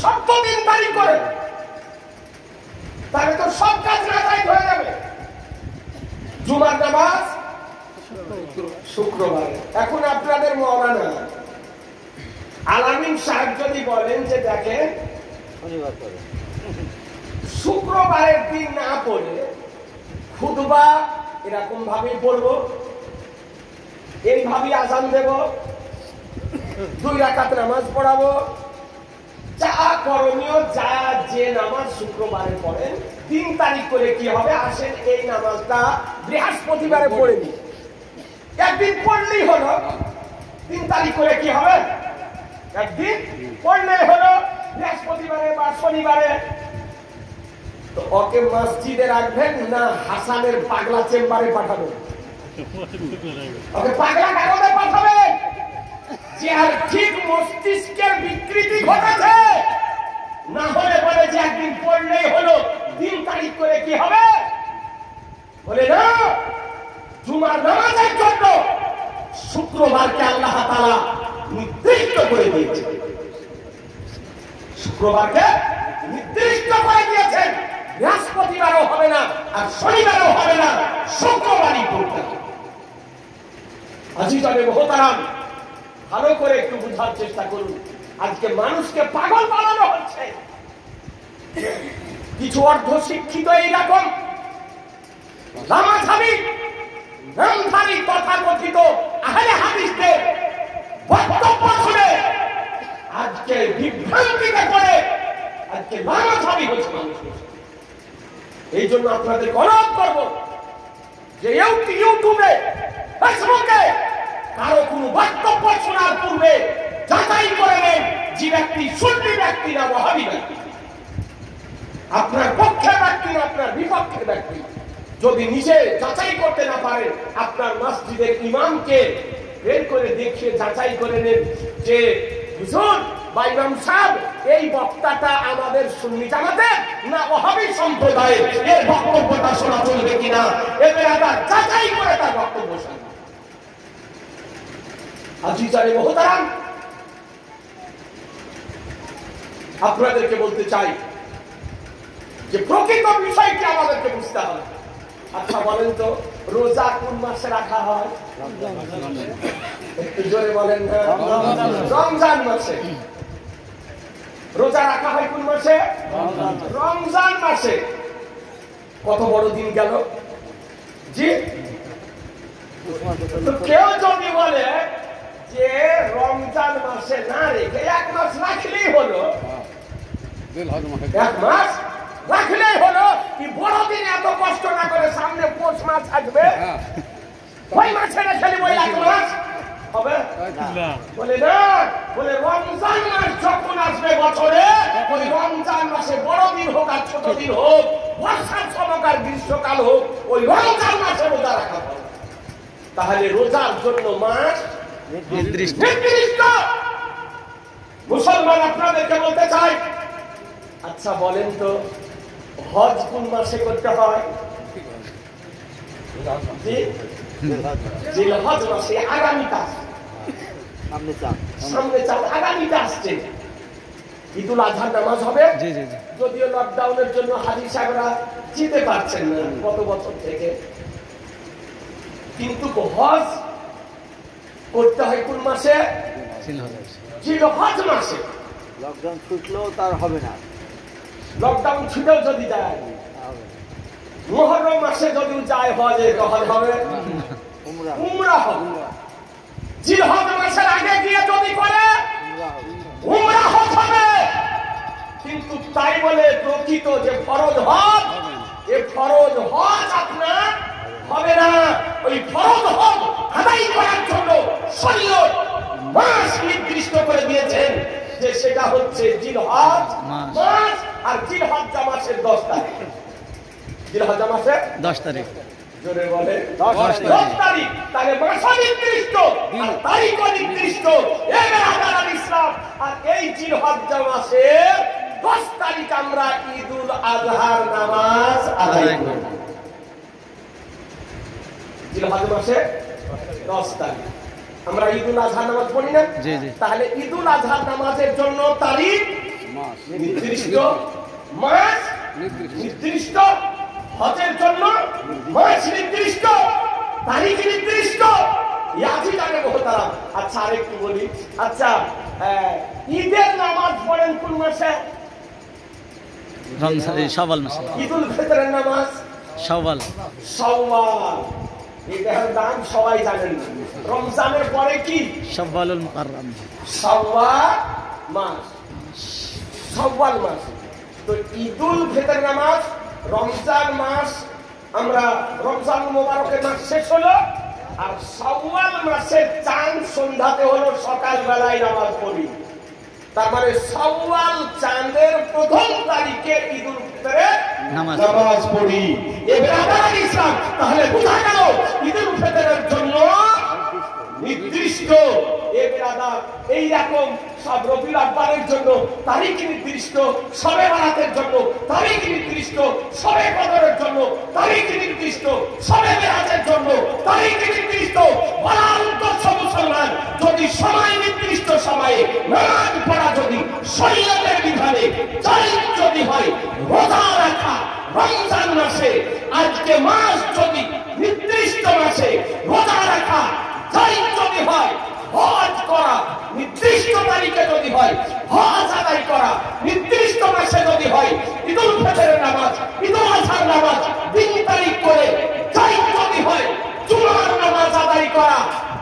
শব্দ 3 তারিখ করে, তাহলে তো সব কাজ নাজায়েজ হয়ে যাবে। জুমার নামাজ শুক্রবার। এখন আপনাদের মাওলানা আলামিন সাহেব যদি বলেন যে দেখেন শুক্রবারের দিন না পড়ে খুতবা এরকম ভাবেই পড়বো, এইভাবে আজান দেব, 2 রাকাত নামাজ পড়াবো, যা করণীয় যা যে নামাজ শুক্রবারে পড়েন 3 তারিখ করে কি হবে, আসেন এই নামাজটা বৃহস্পতিবারে পড়ে নি, একদিন পড়লেই হলো। 3 তারিখ করে কি হবে, একদিন পড়লেই হলো, বৃহস্পতিবারে বা শনিবারে। তো ওকে মসজিদে রাখবেন না হাসানের পাগলা চেম্বারে পাঠাবেন? ওকে পাগলা কাগজে পাঠাবেন যে আর ঠিক মস্তিষ্কের বিকৃতি ঘটেছে, না হলে বলে যে একদিন পড়লেই হলো, 3 তারিখ করে কি হবে, বলে না জুমার নামাজের জন্য শুক্রবারকে আল্লাহ তাআলা নির্দিষ্ট করে দিয়েছে, শুক্রবারকে নির্দিষ্ট করে দিয়েছেন। বৃহস্পতিবারও হবে না আর শনিবারও হবে না, শুক্রবারই পড়তে হবে। আজিজানে মোহতারাম, ভালো করে একটু বুঝার চেষ্টা করুন। আজকে মানুষকে পাগল বানানো হচ্ছে। কিছু অর্ধ শিক্ষিত এইরকম নামাধারী নামধারী তথাকথিত আহলে হাদিসদের বক্তব্য শুনে আজকে বিভ্রান্তিতে পড়ে আজকে নামাধারী হচ্ছে মানুষ। এই জন্য আপনাদের অনুরোধ করব যে ইউটিউবে ফেসবুকে কারো কোনো বক্তব্য শোনার পূর্বে যাচাই করে নেন যে ব্যক্তি সুন্নি ব্যক্তি না ওয়াহাবি ব্যক্তি, আপনার পক্ষের ব্যক্তি না আপনার বিপক্ষের ব্যক্তি। যদি নিজে যাচাই করতে না পারেন, আপনার মসজিদের ইমামকে বের করে দেখিয়ে যাচাই করে নেন যে হুজুর বা ইমাম সাহেব এই বক্তাটা আমাদের সুন্নি জামাতের না ওয়াহাবি সম্প্রদায়ের, এর বক্তব্যটা শোনা চলবে কিনা, এবার আবার যাচাই করে তার বক্তব্য শোনা। আজিজানে মোহতারাম, আপনাদেরকে বলতে চাই যে প্রকৃত বিষয়টি আমাদেরকে বুঝতে হবে। আচ্ছা বলেন তো, রোজা কোন মাসে রাখা হয়? একটু জোরে বলেন না। রমজান মাসে। রোজা রাখা হয় কোন মাসে? রমজান মাসে। কত বড় দিন গেল জি। তো কেউ যদি বলে যে রমজান মাসে না রেখে 1 মাস রাখলেই হলো, 1 মাস রাখলেই হলো, কি বড়দিন এত কষ্ট না করে সামনে পৌষ মাস আসবে, ওই মাসে রেখে নিব 1 মাস হবে? বলে না, বলে রমজান মাস যখন আসবে বছরে, ওই রমজান মাসে বড়দিন হোক আর ছোট দিন হোক, বর্ষার সময় আর গ্রীষ্মকাল হোক, ওই রমজান মাসে রোজা রাখা হবে। তাহলে রোজার জন্য মাস নির্দিষ্ট। মুসলমান আপনাদেরকে বলতে চাই, আচ্ছা বলেন তো হজ কোন মাসে করতে হয়? জিলহজ মাসে। আগামীটা সামনে চাঁদ আগামীটা আসছে, ঈদুল আজহার নামাজ হবে। যদিও লকডাউনের জন্য হাজী সাহেবরা যেতে পারছেন না গত বছর থেকে, কিন্তু হজ করতে হয় কোন মাসে? জিলহজ মাসে। লকডাউন ছুটলেও তার হবে না, লকডাউন ছুটেও যদি যায়, মুহররম মাসে যদি যায় হজে, হজ হবে, উমরা হবে। জিলহজ মাসের আগে গিয়ে যদি করে উমরা হজ হবে। কিন্তু তাই বলে প্রকৃত যে ফরজ হজ, এই ফরজ হজ আপনার হবে না। ওই ফরজ হজ আদায় করার জন্য শরীয়ত মাস নির্দিষ্ট করে দিয়েছেন যে সেটা হচ্ছে জিলহজ মাস। আর জিলহজ্জা মাসের 10 তারিখ। জিলহজ্জা মাসের 10 তারিখ। জোরে বলে 10 তারিখ। তাহলে মাস নির্দিষ্ট আর তারিখও নির্দিষ্ট। এবার আদান ইসলাম। আর এই জিলহজ্জা মাসের 10 তারিখ আমরা ঈদুল আজহার নামাজ আদায় করব। জিলহজ মাসে 10 তারিখ আমরা ঈদুল আজহা নামাজ পড়ি না? তাহলে ঈদুল আজহা নামাজের জন্য তারিখ নির্দিষ্ট মাস নির্দিষ্ট, হজের জন্য মাস নির্দিষ্ট, তারিখ নির্দিষ্ট। ইয়াজি জানে মোহতারাম। আচ্ছা আরেকটু বলি, আচ্ছা ঈদের নামাজ পড়েন কোন মাসে? রমজান শাওয়াল মাসে। ঈদুল ফিতরের নামাজ শাওয়াল। শাওয়াল, এটার নাম সবাই জানেন। রমজানের পরে কি? শাওয়ালুল মুকাররম। শাওয়াল মাস, শাওয়াল মাস। তো ঈদুল ফিতর নামাজ রমজান মাস, আমরা রমজান মোবারকের মাস শেষ হলো, আর শাওয়াল মাসের চাঁদ সন্ধ্যাতে হলো সকাল বেলায় নামাজ পড়ি। তার মানে শাওয়াল চাঁদের প্রথম তারিখে ঈদুল ফিতরের নামাজ পড়ি। এবার ইসলাম তাহলে বোঝা গেল ঈদুল ফিতরের জন্য নির্দিষ্ট এইরকম সব রবিউল আউয়ালের জন্য তারিখ নির্দিষ্ট, শবে বরাতের জন্য তারিখ নির্দিষ্ট, শবে কদরের জন্য তারিখ নির্দিষ্ট, শবে মেরাজের জন্য তারিখ নির্দিষ্ট। মুসলমান যদি সময় নির্দিষ্ট সময়ে নামাজ পড়া যদি শরীয়তের বিধানে জায়েজ যদি হয়, রোজা রাখা রমজান মাসে, আজকে মাস যদি নির্দিষ্ট মাসে রোজা রাখা জায়েজ যদি হয়, হজ করা নির্দিষ্ট তারিখে যদি হয়, হজ আদায় করা নির্দিষ্ট মাসে যদি হয়, ঈদুল ফিতরের নামাজ, ঈদুল আজহার নামাজ 3 তারিখ করে জায়েজ যদি হয়, জুমার নামাজ আদায় করা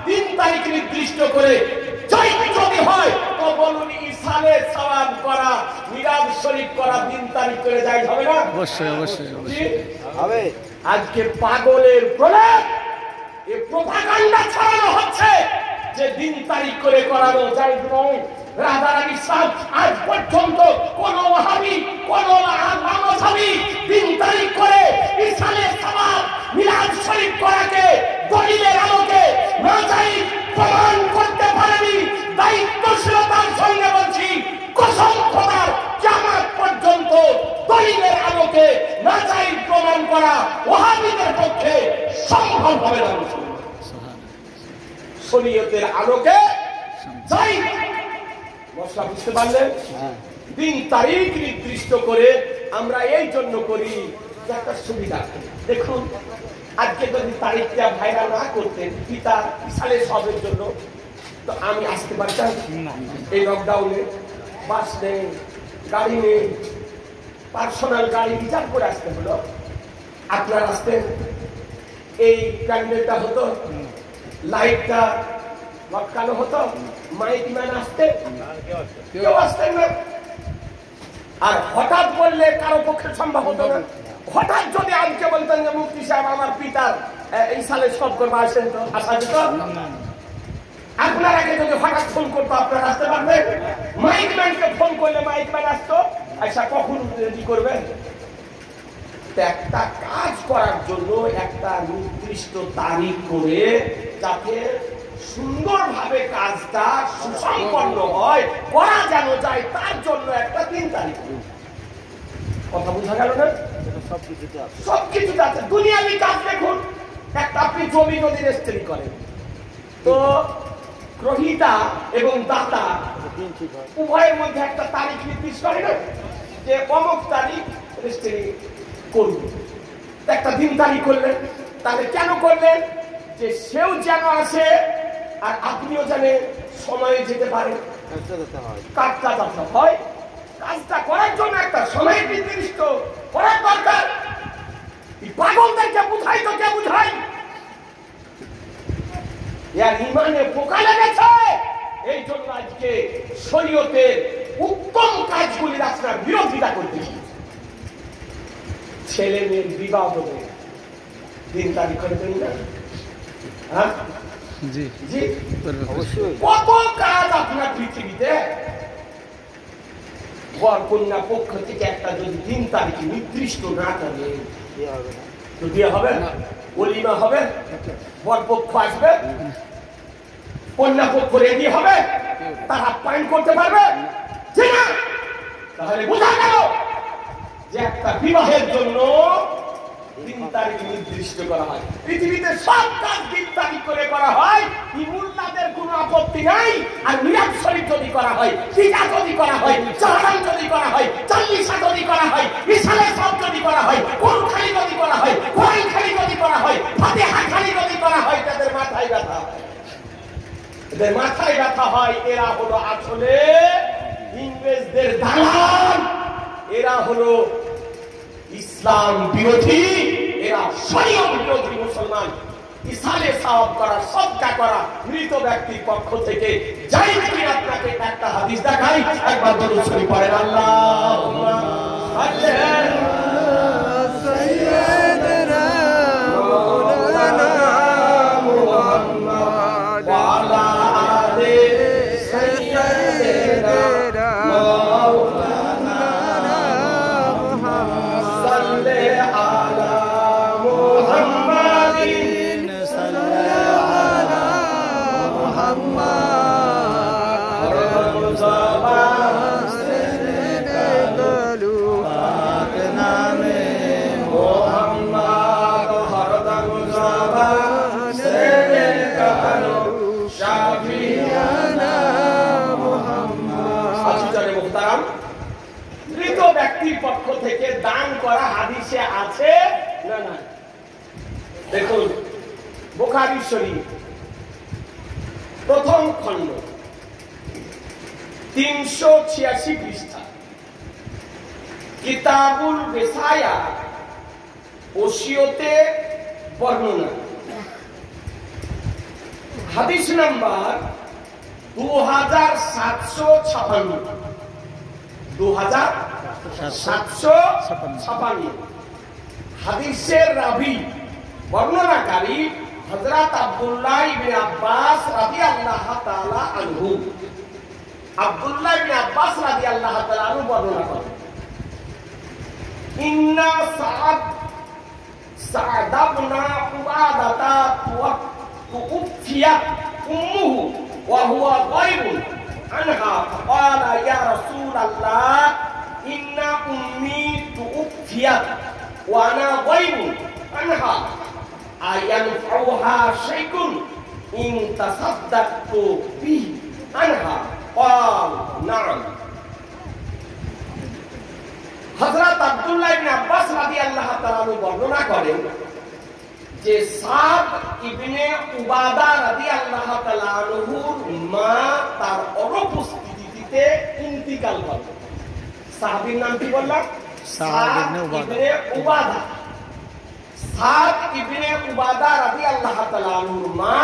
3 তারিখ নির্দিষ্ট করে জায়েজ যদি হয়, তো বলুন ইসালে সওয়াব করা, মিলাদ শরীফ করা 3 তারিখ করে জায়েজ হবে না? অবশ্যই অবশ্যই হবে। আজকে পাগলের প্রলাপ, এই প্রোপাগান্ডা ছড়ানো হচ্ছে যে 3 তারিখ করে করানো জায়েজ নয়। রাজারানী সাহেব আজ পর্যন্ত কোন ওয়াহাবি, কোন মাযহাবী 3 তারিখ করে ইসালে সওয়াব মিলাদ শরীফ করাকে দলিলের আলোকে না জায়েজ প্রমাণ করতে পারেনি। দায়িত্বশীলতার সঙ্গে বলছি, কসম খোদার, কিয়ামত পর্যন্ত দলিলের আলোকে না জায়েজ প্রমাণ করা ওয়াহাবিদের পক্ষে সম্ভব হবে না। শরীয়তের আলোকে জায়েজ মশলা বুঝতে পারলেন? 3 তারিখ নির্দিষ্ট করে আমরা এই জন্য করি যে একটা সুবিধা। দেখুন আজকে যদি তারিখটা ভাইরা না করতেন পিতা ইসালে সবের জন্য, তো আমি আসতে পারতাম? এই লকডাউনে বাস নেই, গাড়ি নেই, পার্সোনাল গাড়ি রিজার্ভ করে আসতে হলো। আপনার আসতেন, এই প্যান্ডেলটা হতো, লাইটটা লটকানো হতো, মাইক ম্যান আসতেন, কেউ আসতেন না। আর হঠাৎ বললে কারো পক্ষে সম্ভব হতো না। হঠাৎ যদি আজকে বলতেন যে মুফতি সাহেব আমার পিতার ইসালে সব করবো, আসেন, তো আসা যেত? আপনার আগে যদি হঠাৎ ফোন করতো আপনারা আসতে পারবেন? মাইক ম্যানকে ফোন করলে মাইক ম্যান আসতো, আচ্ছা কখন রেডি করবেন? একটা কাজ করার জন্য একটা নির্দিষ্ট তারিখ করে যাতে সুন্দরভাবে কাজটা সুসম্পন্ন হয়, করা যেন যায়, তার জন্য একটা 3 তারিখ। কথা বোঝা গেল না? সবকিছুতে আছে। দুনিয়াবি কাজ দেখুন, একটা আপনি জমি যদি রেজিস্ট্রি করেন, তো গ্রহীতা এবং দাতা উভয়ের মধ্যে একটা তারিখ নির্দিষ্ট করে না, যে অমুক তারিখ রেজিস্ট্রি করবে। একটা 3 তারিখ করলেন, তাহলে কেন করলেন? যে সেও যেন আসে আর আপনিও জানে সময়ে যেতে পারেন, কাজটা যাতে হয়। কাজটা করার জন্য একটা সময় নির্দিষ্ট করার দরকার। পাগলদেরকে বুঝাই তো কে বুঝাই? ইমানে পোকা লেগেছে, এই জন্য আজকে শরীয়তের উত্তম কাজগুলির আপনার বিরোধিতা করতেছি। ছেলে মেয়ের বিবাহ হবে 3 তারিখ করে দেন না? হ্যাঁ জি জি অবশ্যই। কত কাজ আপনার পৃথিবীতে। বর কন্যা পক্ষ থেকে একটা যদি 3 তারিখ নির্দিষ্ট না করে, তো বিয়ে হবে না, ওলিমা হবে, বর পক্ষ আসবে, কন্যা পক্ষ রেডি হবে, তার আপ্যায়ন করতে পারবে না। তাহলে বোঝা গেল যে একটা বিবাহের জন্য 3 তারিখ নির্দিষ্ট করা হয়। পৃথিবীতে সব কাজ 3 তারিখ করে করা হয়, ইমুল্লাদের কোনো আপত্তি নাই। আর মিলাদ শরীফ যদি করা হয়, ফিদা যদি করা হয়, চালান যদি করা হয়, এদের মাথায় ব্যথা হয়, এরা হলো আসলে ইংরেজদের দালাল, এরা হলো ইসলাম বিরোধী, এরা শরীয়ত বিরোধী মুসলমান। ইসালে সাওয়াব করা, সদকা করা মৃত ব্যক্তির পক্ষ থেকে যাই নাকি আপনাকে একটা হাদিস দেখাই, একবার দরুদ শরীফ পড়েন আল্লাহুম্মা সাল্লি সাইয়্যিদানা মাওলানা মুহাম্মদ ওয়া আলা আলি সাইয়্যিদিনা মাওলানা মুহাম্মদ সাল্লি আলা মুহাম্মাদিন মৃত ব্যক্তির পক্ষ থেকে দান করা হাদিসে আছে না? না। দেখুন বুখারী শরীফ প্রথম খণ্ড 386 পৃষ্ঠা, কিতাবুল বেসায়া, ওসিয়তে বর্ণনা, হাদিস নাম্বার 2756, 2756। হাদিসের রাবি বর্ণনাকারী হযরত আব্দুল্লাহ ইবনে আব্বাস রাদিয়াল্লাহু তাআলা আনহু। আব্দুল্লাহ ইবনে আব্বাস রাদিয়াল্লাহু তাআলা আনহু বর্ণনা করেন, ইন্না সা'দ ইবনে উবাদাতা তুওফিয়াত উম্মুহু ওয়া হুয়া গায়বুন আনহা ফাকালা ইয়া রাসূলাল্লাহ ইন্না উম্মি তুওফিয়াত ওয়া আনা গায়বুন আনহা আয়ানফাউহা শাইকুন ইন তাসাদ্দাকতু বিহি আনহা ক্বাল না'ম। হযরত আব্দুল্লাহ ইবনে আব্বাস রাদিয়াল্লাহু তাআলা বর্ণনা করেন যে সাদ ইবনে উবাদা রাদিয়াল্লাহু তাআলা আনহুর মা তার অনুপস্থিতিতে ইন্তিকাল করেন। সাহাবীর নাম কি বললাম? সাদ ইবনে উবাদা। সাদ ইবনে উবাদা রাদিয়াল্লাহু তাআলা আনহুর মা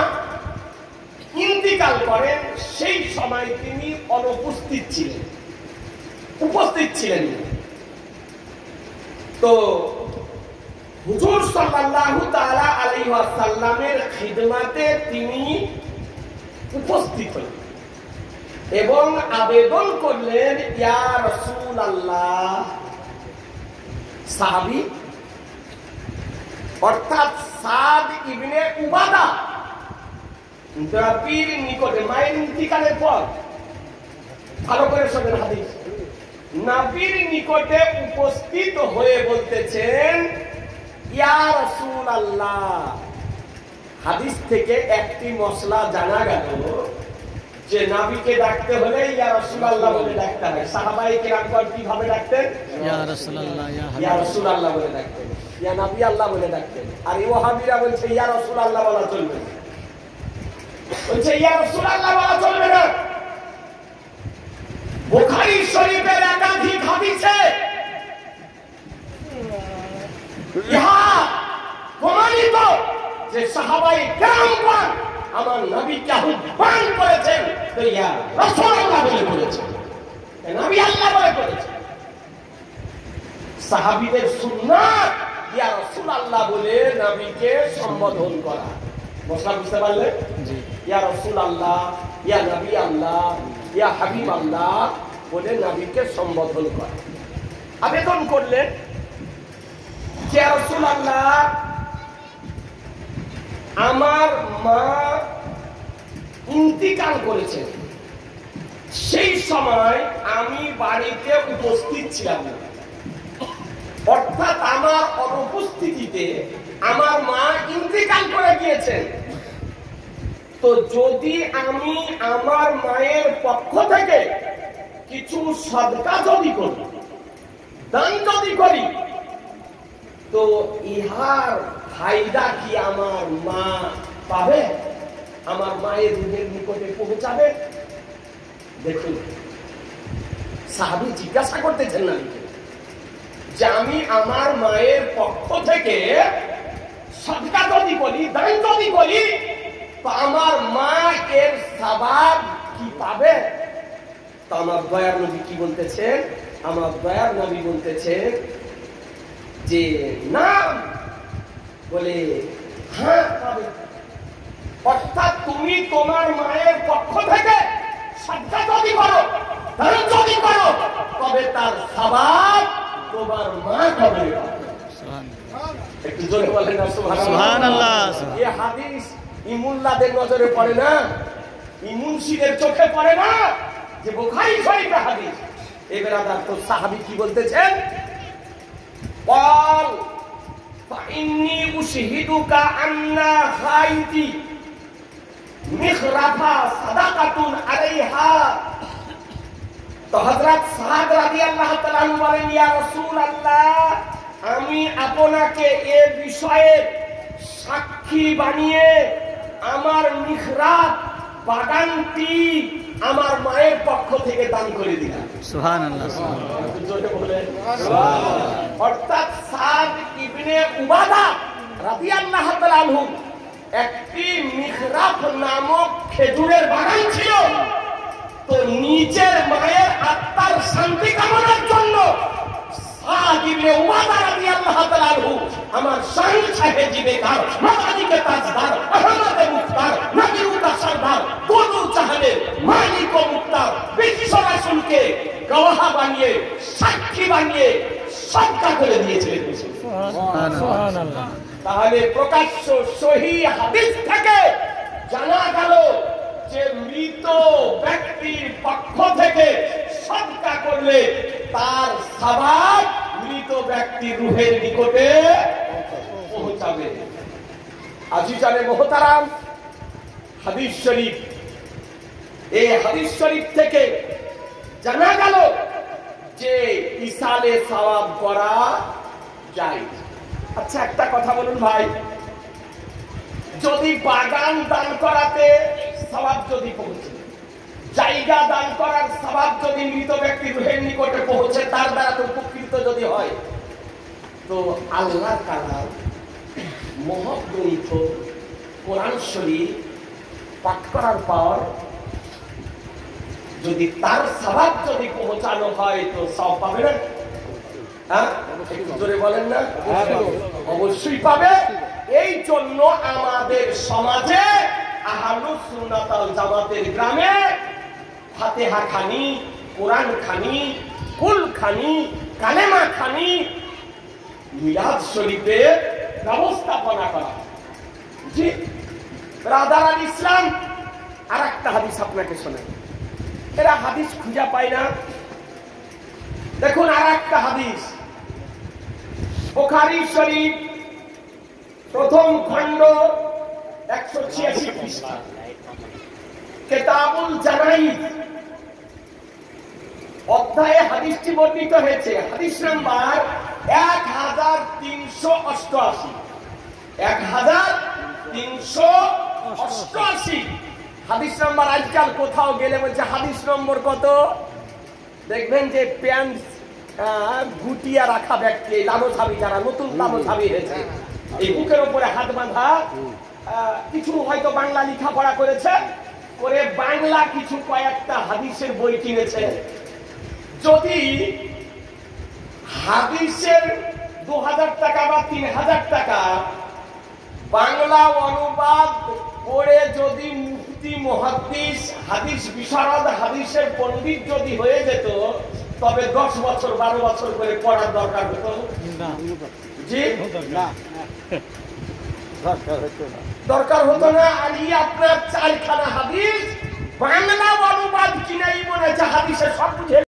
ইন্তিকাল করেন। সেই সময় তিনি অনুপস্থিত ছিলেন, উপস্থিত ছিলেন। তো হুজুর সাল্লাল্লাহু তাআলা আলাইহি ওয়াসাল্লামের খিদমতে তিনি উপস্থিত হলেন এবং আবেদন করলেন, ইয়া রাসূলুল্লাহ। সাহাবী অর্থাৎ সাদ ইবনে উবাদা নবীর নিকটে, মায়ের ইন্তিকালের পর, ভালো করে শোনেন হাদিস, নবীর নিকটে উপস্থিত হয়ে বলতেছেন, ইয়া রাসূলুল্লাহ। হাদিস থেকে একটি মশলা জানা গেল যে নবীকে ডাকতে হলে ইয়া রাসূলুল্লাহ বলে ডাকতে হয়। সাহাবায়ে কেরাম কিভাবে ডাকতেন? ইয়া রাসূলুল্লাহ, ইয়া রাসূলুল্লাহ বলে ডাকতেন, ইয়া নবী আল্লাহ বলে ডাকতেন। আর এই ওয়াহাবীরা বলছে ইয়া রাসূলুল্লাহ বলা চলবে না, বলছে ইয়া রাসূলুল্লাহ বলা চলবে না। বুখারী শরীফের একাধিক হাদিসে ইহা প্রমাণিত যে সাহাবায়ে কেরামগণ আমার নবীকে আহ্বান করেছেন তো ইয়া রাসূলুল্লাহ বলে করেছেন, নবী আল্লাহ বলে করেছেন। সাহাবীদের সুন্নাত ইয়া রাসূলুল্লাহ বলে নবীকে সম্বোধন করা। মশলা বুঝতে পারলে? জি। ইয়া রাসূলুল্লাহ, ইয়া নবী আল্লাহ, ইয়া হাবিব আল্লাহ বলে নবীকে সম্বোধন করা। আবেদন করলেন যে ইয়া রাসূলুল্লাহ, আমার মা ইন্তিকাল করেছেন, সেই সময় আমি বাড়িতে উপস্থিত ছিলাম না, অর্থাৎ আমার অনুপস্থিতিতে আমার মা ইন্তিকাল করে গিয়েছেন। তো যদি আমি আমার মায়ের পক্ষ থেকে কিছু সদকা যদি করি, দান যদি করি, তো ইহার ফায়দা কি আমার মা পাবে? আমার মায়ের রুহের নিকটে পৌঁছাবে? দেখুন, সাহাবী জিজ্ঞাসা করতেছেন না যে আমি আমার মায়ের পক্ষ থেকে সদকা যদি করি, দান যদি করি, তো আমার মা এর সওয়াব কি পাবে? তো আমার দয়ার নবী কি বলতেছেন? আমার দয়ার নবী বলতেছেন যে না, বলে হ্যাঁ পাবে। অর্থাৎ তুমি তোমার মায়ের পক্ষ থেকে সদকা যদি করো, দান যদি করো, তবে তার সওয়াব তোমার মা পাবে। একটু জোরে বলেন না সুবহানাল্লাহ। এই হাদিস ইমুল্লাদের নজরে পড়ে না, ইমুনশিদের চোখে পড়ে না, যে বুখারী শরীফের হাদিস। এবার তো সাহাবী কি বলতেছেন? বল ফাইন্নী উশহিদুকা আন্না খাইতি মিখরাফা সাদাকাতুন আলাইহা। তো হযরত সাদ রাদিয়াল্লাহু তাআলা বলেন, ইয়া রাসূলুল্লাহ, আমি আপনাকে এ বিষয়ে সাক্ষী বানিয়ে আমার মিহরাব বাগানটি আমার মায়ের পক্ষ থেকে দান করে দিলাম। সুবহানাল্লাহ। অর্থাৎ সাদ ইবনে উবাদা রাদিয়াল্লাহু তাআলা আনহু একটি মিহরাব নামক খেজুরের বাগান ছিল। তো নিজের মায়ের আত্মার শান্তি কামনার জন্য সাদ ইবনে উবাদা রাদিয়াল্লাহু তাআলা আনহু আমার শাহিদ সাহেব জিবেকার মাদানিকে তাজদার আহমদ মুখতার নবীউকা সরদার দোনো জাহানের মালিক ও মুখতার ব্রিটিশ রাসূলকে গওয়াহ বানিয়ে, সাক্ষী বানিয়ে সদকা করে দিয়েছিলেন। সুবহানাল্লাহ। তাহলে প্রকাশ্য সহিহ হাদিস থেকে জানা গেল যে মৃত ব্যক্তির পক্ষ থেকে সদকা করলে তার সওয়াব মৃত ব্যক্তির রূহের নিকটে পৌঁছাবে। আজিজানে মুহতারাম, হাদিস শরীফ, এই হাদিস শরীফ থেকে জানা গেল যে ইসালে সওয়াব করা যায়। আচ্ছা, একটা কথা বলুন ভাই, যদি বাগান দান করাতে সওয়াব যদি পৌঁছে, জায়গা দান করার সওয়াব যদি মৃত ব্যক্তির রূহের নিকটে পৌঁছে, তার দ্বারা তো উপকৃত যদি হয়, তো আল্লাহর কালাম মহাগ্রন্থ কোরআন শরীফ পাঠ করার পর যদি তার সওয়াব যদি পৌঁছানো হয়, তো সওয়াব পাবে না? হ্যাঁ, একটু জোরে বলেন না? অবশ্যই পাবে। এই জন্য আমাদের সমাজে আহলুস সুন্নাত ওয়াল জামাতের গ্রামে ফাতিহা খানি, কোরআন খানি, কুল খানি, কালেমা খানি, মিলাদ শরীফের ব্যবস্থাপনা করা। জি ব্রাদার আল ইসলাম, আর একটা হাদিস আপনাকে শোনাই, এরা হাদিস খুঁজে পায় না। দেখুন আর একটা হাদিস, বুখারী শরীফ প্রথম খণ্ড 186 পৃষ্ঠা, কিতাবুল জানাইজ অধ্যায়ে হাদিসটি বর্ণিত হয়েছে। হাদিস নাম্বার 1388, 1388 হাদিস নাম্বার। আজকাল কোথাও গেলে বলছে হাদিস নম্বর কত, দেখবেন যে প্যান্ট গুটিয়া রাখা ব্যক্তি, লামোছাবি, যারা নতুন লামোছাবি হয়েছে, এই বুকের উপরে হাত বাঁধা, কিছু হয়তো বাংলা লেখাপড়া করেছে, করে বাংলা কিছু কয়েকটা হাদিসের বই কিনেছে। যদি হাদিসের 2000 টাকা বা 3000 টাকা বাংলা অনুবাদ করে যদি মুফতি, মুহাদ্দিস, হাদিস বিশারদ, হাদিসের পণ্ডিত যদি হয়ে যেত, তবে 10 বছর 12 বছর করে পড়ার দরকার হতো না। জি না, দরকার হতো না। আর আপনার 4খানা হাদিস বাংলা অনুবাদ কিনাই মনে হচ্ছে হাদিসের সব বুঝে